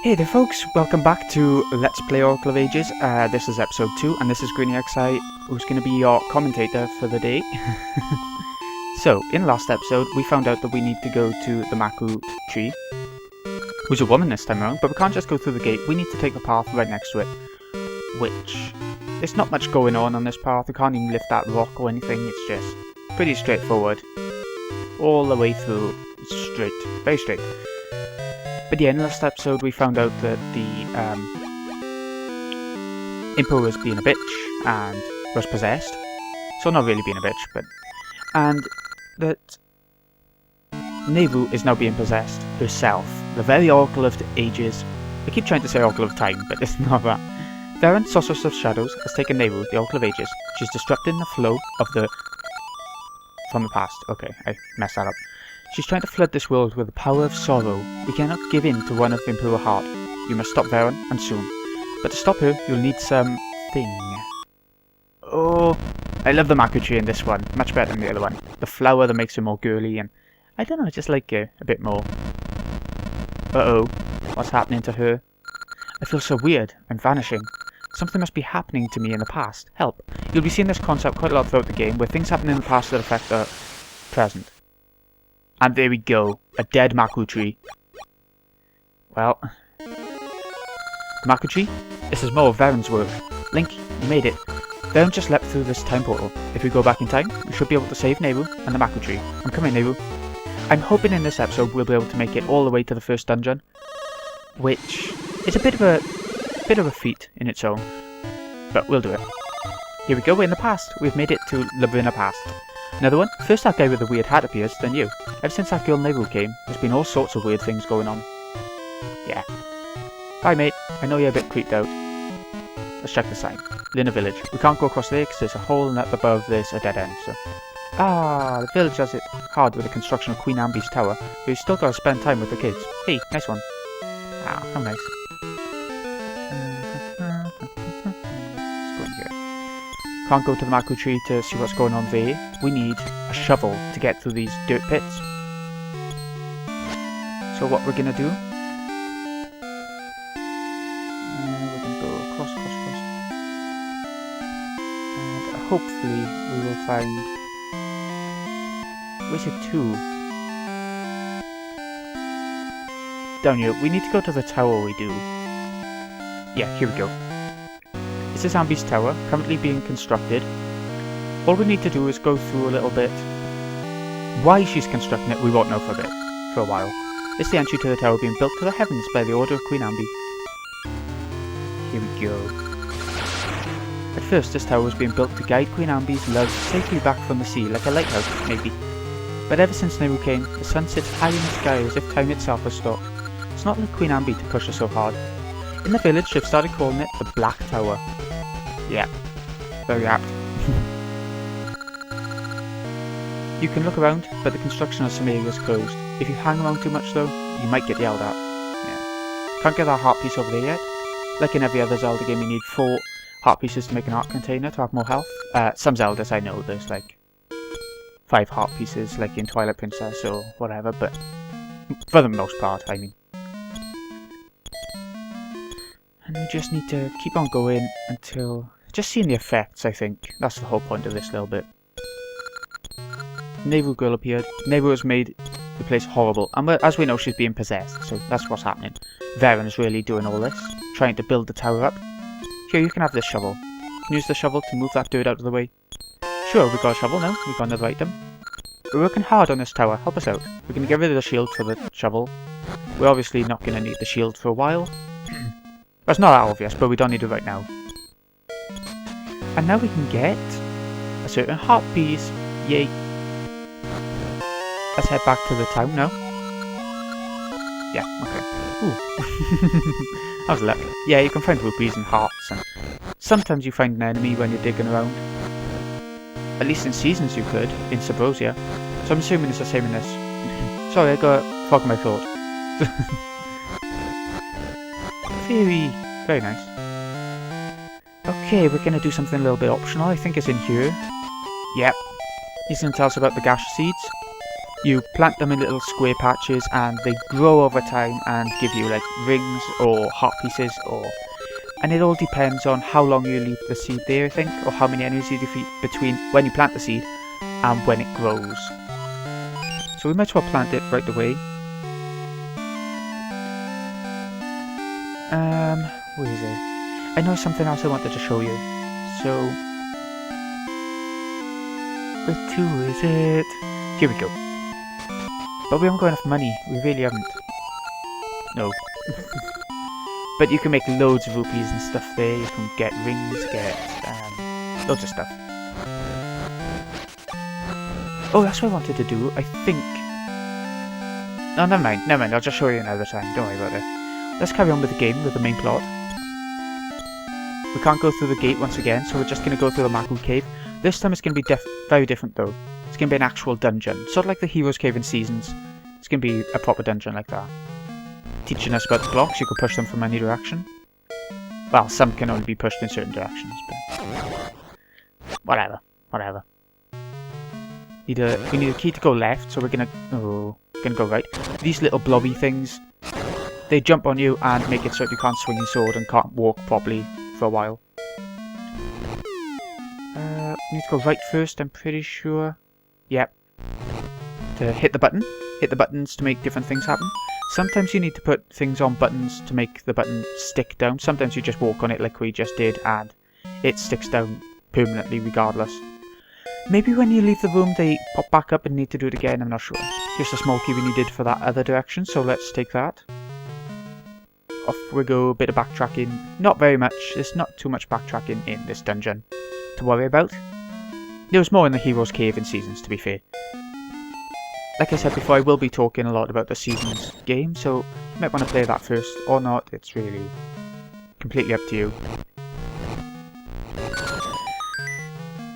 Hey there folks, welcome back to Let's Play Oracle of Ages. This is episode 2 and this is GreenyXI, who's going to be your commentator for the day. So, in last episode we found out that we need to go to the Maku Tree, who's a woman this time around, but we can't just go through the gate, we need to take the path right next to it. Which, there's not much going on this path, we can't even lift that rock or anything, it's just pretty straightforward. All the way through, straight, very straight. But yeah, in the last episode we found out that the Emperor was being a bitch and was possessed. So not really being a bitch, but... And that Nevu is now being possessed herself. The very Oracle of Ages. I keep trying to say Oracle of Time, but it's not that. Varen, Sorceress of Shadows, has taken Nevu, the Oracle of Ages. She's disrupting the flow of the... from the past. Okay, I messed that up. She's trying to flood this world with the power of sorrow. We cannot give in to one of Emperor Heart. You must stop Varen, and soon. But to stop her, you'll need something. Oh, I love the Maku Tree in this one. Much better than the other one. The flower that makes her more girly, and I don't know, I just like her a bit more. Uh-oh. What's happening to her? I feel so weird. I'm vanishing. Something must be happening to me in the past. Help. You'll be seeing this concept quite a lot throughout the game, where things happen in the past that affect the present. And there we go, a dead Maku Tree. Well, Maku Tree? This is more of Varen's work. Link, you made it. Varen just leapt through this time portal. If we go back in time, we should be able to save Nevu and the Maku Tree. I'm coming, Nevu. I'm hoping in this episode we'll be able to make it all the way to the first dungeon, which is a bit of a feat in its own, but we'll do it. Here we go, we're in the past. We've made it to Labrina Past. Another one? First that guy with the weird hat appears, then you. Ever since that girl Nevu came, there's been all sorts of weird things going on. Yeah. Bye mate, I know you're a bit creeped out. Let's check the sign. Lina Village. We can't go across there because there's a hole and up above there's a dead end, so... Ah, the village has it hard with the construction of Queen Ambi's tower, but you've still got to spend time with the kids. Hey, nice one. Ah, how nice. Let's go in here. Can't go to the Maku Tree to see what's going on there. We need a shovel to get through these dirt pits. So what we're gonna do? We're gonna go across. And hopefully we will find... Where's it to? Down here. We need to go to the tower, we do. Yeah, here we go. This is Ambi's tower, currently being constructed. All we need to do is go through a little bit. Why she's constructing it, we won't know for a while. This is the entry to the tower being built to the heavens by the order of Queen Ambi. Here we go. At first, this tower was being built to guide Queen Ambi's love safely back from the sea, like a lighthouse, maybe. But ever since Nevu came, the sun sits high in the sky as if time itself has stopped. It's not like Queen Ambi to push her so hard. In the village, they've started calling it the Black Tower. Yeah, very apt. You can look around, but the construction of some areas closed. If you hang around too much though, you might get yelled at. Yeah. Can't get that heart piece over there yet. Like in every other Zelda game, you need 4 heart pieces to make an art container to have more health. Some Zeldas I know there's like 5 heart pieces, like in Twilight Princess or whatever, but for the most part, I mean. And we just need to keep on going until... Just seeing the effects, I think. That's the whole point of this little bit. Nevu girl appeared. Nevu has made the place horrible. And as we know, she's being possessed, so that's what's happening. Varen is really doing all this, trying to build the tower up. Here, you can have this shovel. You can use the shovel to move that dirt out of the way. Sure, we've got a shovel now. We've got another item. We're working hard on this tower. Help us out. We're going to get rid of the shield for the shovel. We're obviously not going to need the shield for a while. It's not that obvious, but we don't need it right now. And now we can get a certain heart piece. Yay. Let's head back to the town now. Yeah, okay. Ooh. That was luck. Yeah, you can find rupees and hearts, and sometimes you find an enemy when you're digging around. At least in Seasons you could, in Subrosia. So I'm assuming it's the same in this. Sorry, I got a fog in my thought. Very nice. Okay, we're gonna do something a little bit optional. I think it's in here. Yep. He's gonna tell us about the gash seeds. You plant them in little square patches and they grow over time and give you like rings or heart pieces and it all depends on how long you leave the seed there, I think, or how many enemies you defeat between when you plant the seed and when it grows. So we might as well plant it right away. Where is it? I know something else I wanted to show you. So, where to is it? Here we go. But we haven't got enough money. We really haven't. No. But you can make loads of rupees and stuff there. You can get rings, get loads of stuff. Oh, that's what I wanted to do. I think. No, never mind. Never mind. I'll just show you another time. Don't worry about it. Let's carry on with the game, with the main plot. We can't go through the gate once again, so we're just going to go through the Maku cave. This time it's going to be very different though. It's going to be an actual dungeon, sort of like the Hero's Cave in Seasons. It's going to be a proper dungeon like that. Teaching us about the blocks, you can push them from any direction. Well, some can only be pushed in certain directions, but whatever. We need a key to go left, so we're gonna go right. These little blobby things, they jump on you and make it so that you can't swing your sword and can't walk properly for a while. We need to go right first, I'm pretty sure. Yep. To hit the button. Hit the buttons to make different things happen. Sometimes you need to put things on buttons to make the button stick down. Sometimes you just walk on it like we just did and it sticks down permanently regardless. Maybe when you leave the room they pop back up and need to do it again, I'm not sure. Here's a small key we needed for that other direction, so let's take that. Off we go, a bit of backtracking. Not very much, there's not too much backtracking in this dungeon to worry about. There was more in the Hero's Cave in Seasons, to be fair. Like I said before, I will be talking a lot about the Seasons game, so you might want to play that first or not. It's really completely up to you.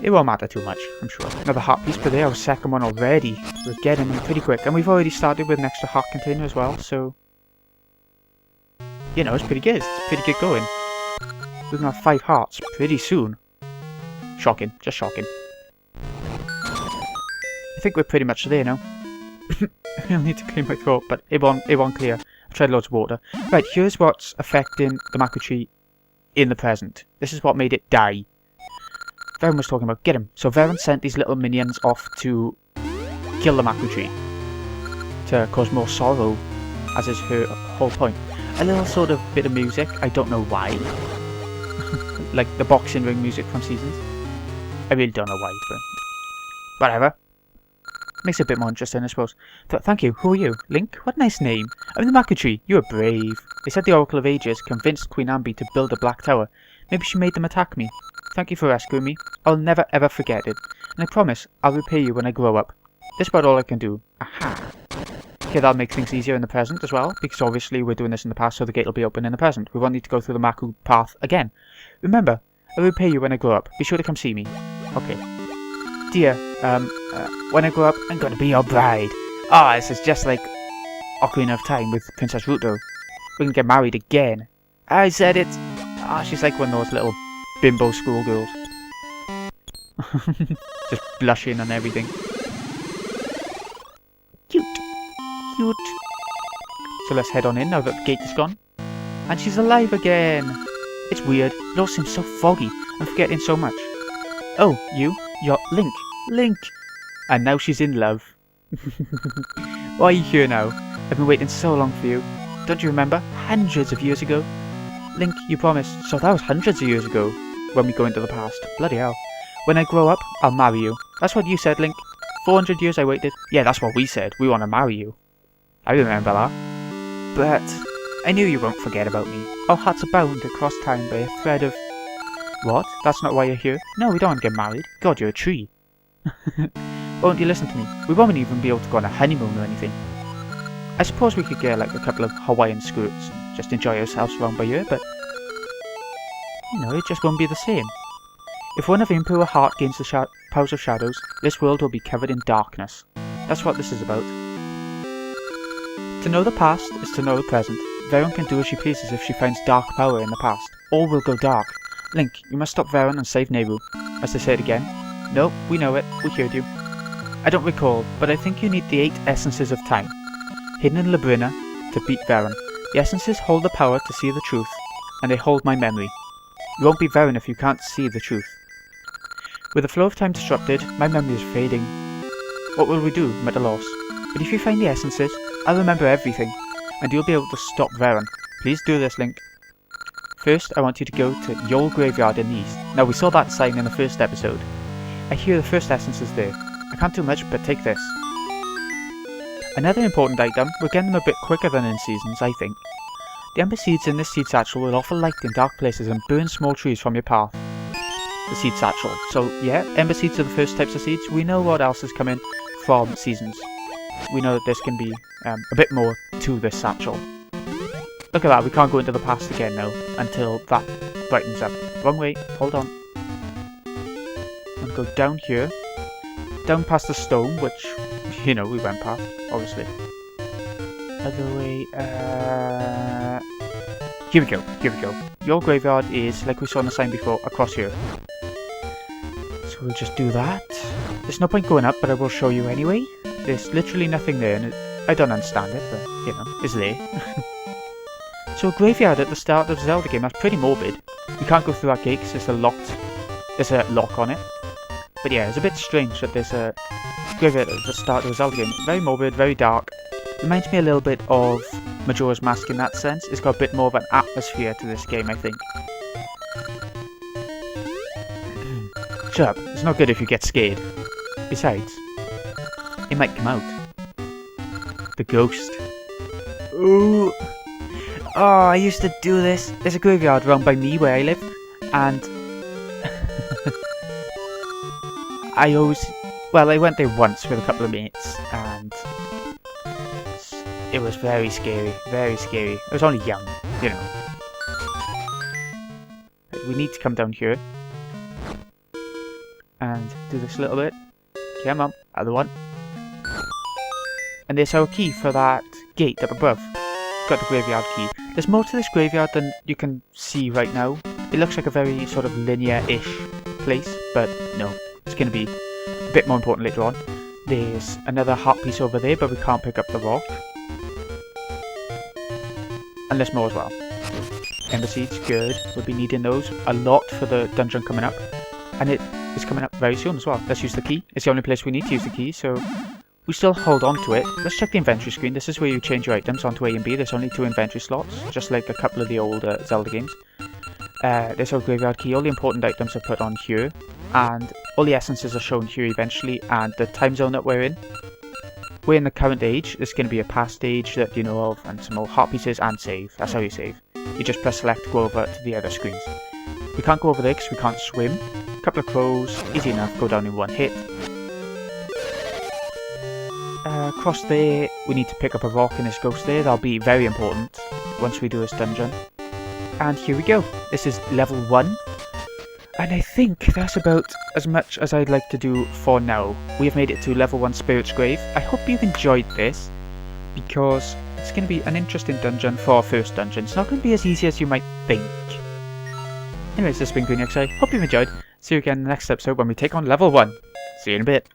It won't matter too much, I'm sure. Another heart piece per day, our second one already. We're getting them pretty quick, and we've already started with an extra heart container as well, so you know, it's pretty good. It's pretty good going. We're gonna have 5 hearts pretty soon. Shocking, just shocking. I think we're pretty much there now. I'll need to clear my throat, but it won't clear. I've tried loads of water. Right, here's what's affecting the Maku Tree in the present. This is what made it die. Varen was talking about, get him. So Varen sent these little minions off to kill the Maku Tree. To cause more sorrow, as is her whole point. A little sort of bit of music, I don't know why. Like the boxing ring music from Seasons. I really don't know why, but whatever. Makes it a bit more interesting, I suppose. Thank you. Who are you? Link? What a nice name. I'm the Maku Tree. You are brave. They said the Oracle of Ages convinced Queen Ambi to build a black tower. Maybe she made them attack me. Thank you for rescuing me. I'll never ever forget it. And I promise I'll repay you when I grow up. That's about all I can do. Aha. Okay, that'll make things easier in the present as well, because obviously we're doing this in the past, so the gate will be open in the present. We won't need to go through the Maku Path again. Remember, I will repay you when I grow up. Be sure to come see me. Okay. Dear, when I grow up, I'm gonna be your bride. Ah, this is just like Ocarina of Time with Princess Ruto. We're gonna get married again. I said it. Ah, she's like one of those little bimbo schoolgirls. Just blushing and everything. Cute. Cute. So let's head on in now that the gate is gone. And she's alive again. It's weird. It all seems so foggy. I'm forgetting so much. Oh, you're Link. Link. And now she's in love. Why are you here now? I've been waiting so long for you. Don't you remember? Hundreds of years ago. Link, you promised. So that was hundreds of years ago. When we go into the past. Bloody hell. When I grow up, I'll marry you. That's what you said, Link. 400 years I waited. Yeah, that's what we said. We want to marry you. I remember that. But I knew you won't forget about me. Our hearts are bound across time by a thread of... What? That's not why you're here? No, we don't want to get married. God, you're a tree. Won't you listen to me? We won't even be able to go on a honeymoon or anything. I suppose we could get like a couple of Hawaiian skirts and just enjoy ourselves around by here, but... You know, it just won't be the same. If one of impure heart gains the powers of shadows, this world will be covered in darkness. That's what this is about. To know the past is to know the present. Varen can do as she pleases if she finds dark power in the past. All will go dark. Link, you must stop Varen and save Nehru. As they said again. No, we know it. We heard you. I don't recall, but I think you need the 8 Essences of Time, hidden in Labrina, to beat Varen. The Essences hold the power to see the truth, and they hold my memory. You won't be Varen if you can't see the truth. With the flow of time disrupted, my memory is fading. What will we do? I'm at a loss. But if you find the Essences, I'll remember everything, and you'll be able to stop Varen. Please do this, Link. First, I want you to go to Yoll Graveyard in the east. Now, we saw that sign in the first episode. I hear the first Essences there. I can't do much but take this. Another important item, we're getting them a bit quicker than in Seasons, I think. The Ember seeds in this seed satchel will offer light in dark places and burn small trees from your path. The seed satchel. So, yeah, Ember seeds are the first types of seeds. We know what else is coming from Seasons. We know that there's going to be a bit more to this satchel. Look at that, we can't go into the past again now, until that brightens up. Wrong way, hold on. And go down here. Down past the stone, which, you know, we went past, obviously. Other way, here we go. Yoll Graveyard is, like we saw on the sign before, across here. So we'll just do that. There's no point going up, but I will show you anyway. There's literally nothing there, and I don't understand it, but, you know, it's there. So a graveyard at the start of the Zelda game, that's pretty morbid. You can't go through that gate because there's a lock on it. But yeah, it's a bit strange that there's a graveyard at the start of the Zelda game. Very morbid, very dark. Reminds me a little bit of Majora's Mask in that sense. It's got a bit more of an atmosphere to this game, I think. Shut up, it's not good if you get scared. Besides, it might come out. The ghost. Ooh. Oh, I used to do this. There's a graveyard around by me where I live, and I went there once with a couple of mates, and it was very scary, very scary. I was only young, you know. We need to come down here and do this a little bit. Come on, other one. And there's our key for that gate up above. Got the graveyard key. There's more to this graveyard than you can see right now. It looks like a very sort of linear-ish place, but no, it's going to be a bit more important later on. There's another heart piece over there, but we can't pick up the rock. And there's more as well. Ember seeds, good. We'll be needing those a lot for the dungeon coming up. And it is coming up very soon as well. Let's use the key. It's the only place we need to use the key, so we still hold on to it. Let's check the inventory screen. This is where you change your items onto A and B. There's only 2 inventory slots, just like a couple of the older Zelda games. There's our graveyard key. All the important items are put on here, and all the essences are shown here eventually, and the time zone that we're in. We're in the current age. There's going to be a past age that you know of, and some more heart pieces, and save. That's how you save. You just press select to go over to the other screens. We can't go over there because we can't swim. A couple of crows, easy enough, go down in one hit. Across there, we need to pick up a rock in this ghost there. That'll be very important once we do this dungeon. And here we go. This is level 1. And I think that's about as much as I'd like to do for now. We have made it to level 1 Spirit's Grave. I hope you've enjoyed this, because it's going to be an interesting dungeon for our first dungeon. It's not going to be as easy as you might think. Anyways, this has been GreenXI. Hope you've enjoyed. See you again in the next episode when we take on level 1. See you in a bit.